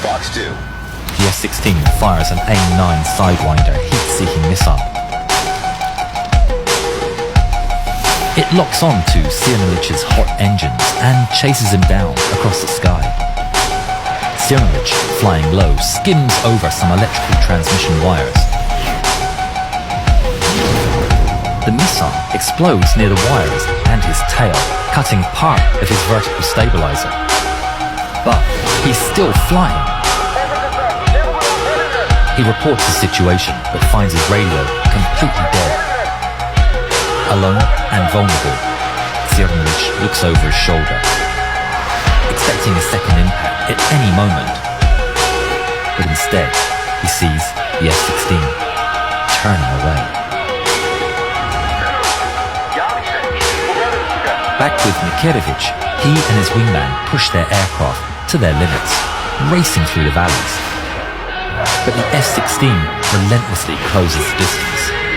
Box 2. The F-16 fires an AIM-9 Sidewinder heat-seeking missile. It locks on to Cernalich's hot engines and chases him down across the sky. Cernalich, flying low, skims over some electrical transmission wires. The missile explodes near the wires and his tail, cutting part of his vertical stabilizer. But he's still flying. He reports the situation, but finds his radio completely dead. Alone and vulnerable, Cernalic looks over his shoulder, expecting a second impact at any moment. But instead, he sees the F-16 turning away. Back with Mikhailevich, he and his wingman push their aircraft to their limits, racing through the valleys. But the F-16 relentlessly closes the distance.